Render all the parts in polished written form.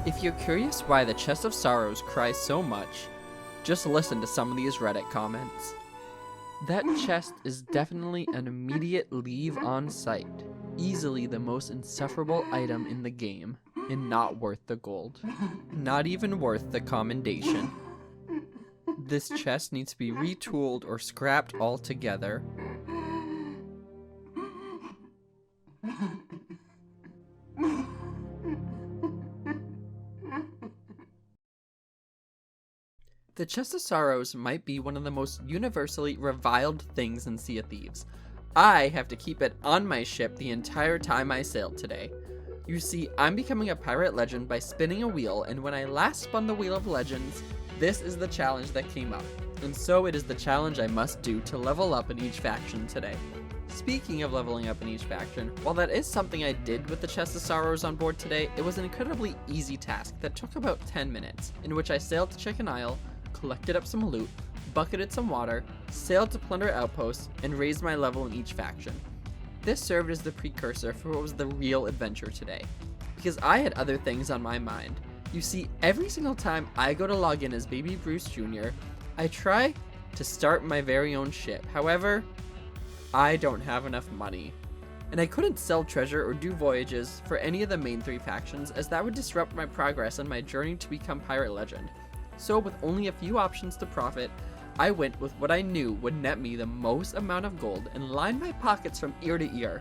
If you're curious why the Chest of Sorrows cries so much, just listen to some of these Reddit comments. That chest is definitely an immediate leave on sight. Easily the most insufferable item in the game, and not worth the gold. Not even worth the commendation. This chest needs to be retooled or scrapped altogether. The Chest of Sorrows might be one of the most universally reviled things in Sea of Thieves. I have to keep it on my ship the entire time I sailed today. You see, I'm becoming a pirate legend by spinning a wheel, and when I last spun the Wheel of Legends, this is the challenge that came up. And so it is the challenge I must do to level up in each faction today. Speaking of leveling up in each faction, while that is something I did with the Chest of Sorrows on board today, it was an incredibly easy task that took about 10 minutes, in which I sailed to Chicken Isle, collected up some loot, bucketed some water, sailed to plunder outposts, and raised my level in each faction. This served as the precursor for what was the real adventure today, because I had other things on my mind. You see, every single time I go to log in as Baby Bruce Jr., I try to start my very own ship. However, I don't have enough money. And I couldn't sell treasure or do voyages for any of the main 3 factions, as that would disrupt my progress on my journey to become Pirate Legend. So with only a few options to profit, I went with what I knew would net me the most amount of gold and line my pockets from ear to ear,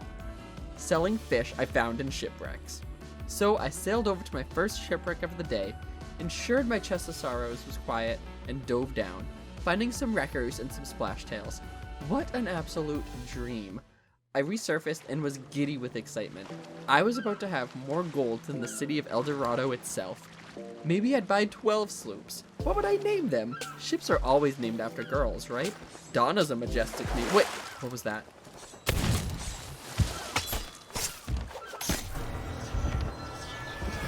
selling fish I found in shipwrecks. So I sailed over to my first shipwreck of the day, ensured my Chest of Sorrows was quiet, and dove down, finding some wreckers and some splash tails. What an absolute dream. I resurfaced and was giddy with excitement. I was about to have more gold than the city of El Dorado itself. Maybe I'd buy 12 sloops. What would I name them? Ships are always named after girls, right? Donna's a majestic name. Wait, what was that?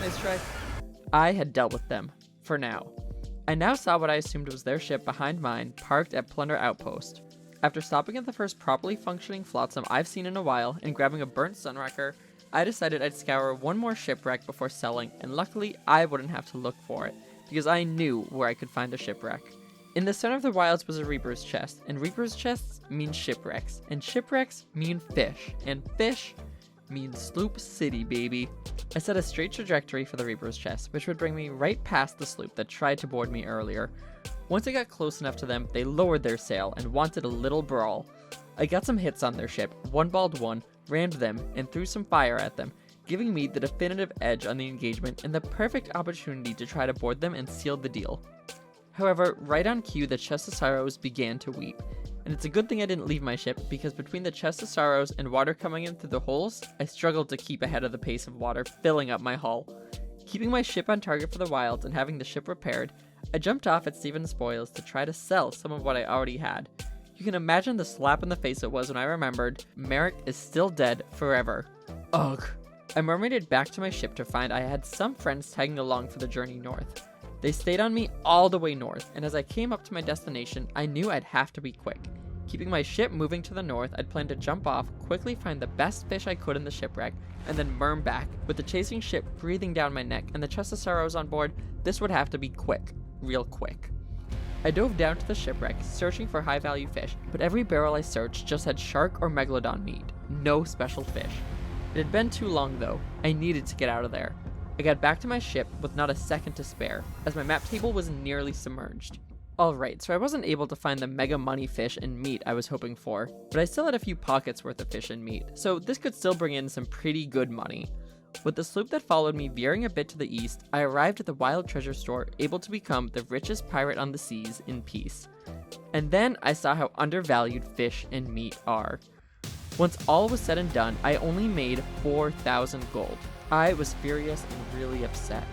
Nice try. I had dealt with them, for now. I now saw what I assumed was their ship behind mine, parked at Plunder Outpost. After stopping at the first properly functioning flotsam I've seen in a while and grabbing a burnt sunwrecker, I decided I'd scour one more shipwreck before selling, and luckily I wouldn't have to look for it, because I knew where I could find a shipwreck. In the center of the wilds was a Reaper's chest, and Reaper's chests mean shipwrecks, and shipwrecks mean fish, and fish means Sloop City, baby. I set a straight trajectory for the Reaper's chest, which would bring me right past the sloop that tried to board me earlier. Once I got close enough to them, they lowered their sail and wanted a little brawl. I got some hits on their ship, one-balled one, rammed them, and threw some fire at them, giving me the definitive edge on the engagement and the perfect opportunity to try to board them and seal the deal. However, right on cue, the Chest of Sorrows began to weep, and it's a good thing I didn't leave my ship, because between the Chest of Sorrows and water coming in through the holes, I struggled to keep ahead of the pace of water filling up my hull. Keeping my ship on target for the wilds and having the ship repaired, I jumped off at Steven's Spoils to try to sell some of what I already had. You can imagine the slap in the face it was when I remembered Merrick is still dead forever. Ugh. I mermaided back to my ship to find I had some friends tagging along for the journey north. They stayed on me all the way north, and as I came up to my destination, I knew I'd have to be quick. Keeping my ship moving to the north, I'd planned to jump off, quickly find the best fish I could in the shipwreck, and then merm back. With the chasing ship breathing down my neck and the Chest of Sorrows on board, this would have to be quick. Real quick. I dove down to the shipwreck, searching for high-value fish, but every barrel I searched just had shark or megalodon meat. No special fish. It had been too long though. I needed to get out of there. I got back to my ship with not a second to spare, as my map table was nearly submerged. Alright, so I wasn't able to find the mega money fish and meat I was hoping for, but I still had a few pockets worth of fish and meat, so this could still bring in some pretty good money. With the sloop that followed me veering a bit to the east, I arrived at the Wild Treasure Store, able to become the richest pirate on the seas in peace. And then I saw how undervalued fish and meat are. Once all was said and done, I only made 4,000 gold. I was furious and really upset.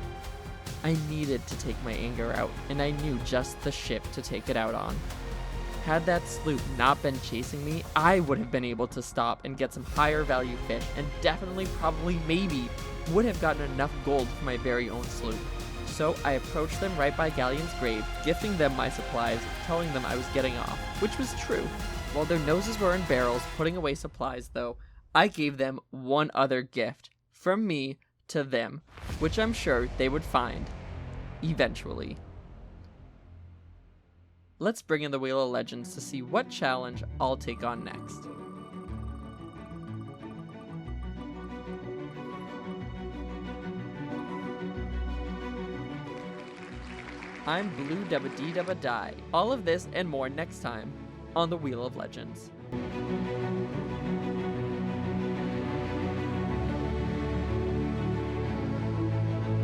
I needed to take my anger out, and I knew just the ship to take it out on. Had that sloop not been chasing me, I would have been able to stop and get some higher value fish, and definitely, probably, maybe, would have gotten enough gold for my very own sloop. So I approached them right by Galleon's grave, gifting them my supplies, telling them I was getting off, which was true. While their noses were in barrels putting away supplies though, I gave them one other gift. From me, to them, which I'm sure they would find eventually. Let's bring in the Wheel of Legends to see what challenge I'll take on next. I'm Blue Dabba Dee Dabba Die. All of this and more next time on the Wheel of Legends.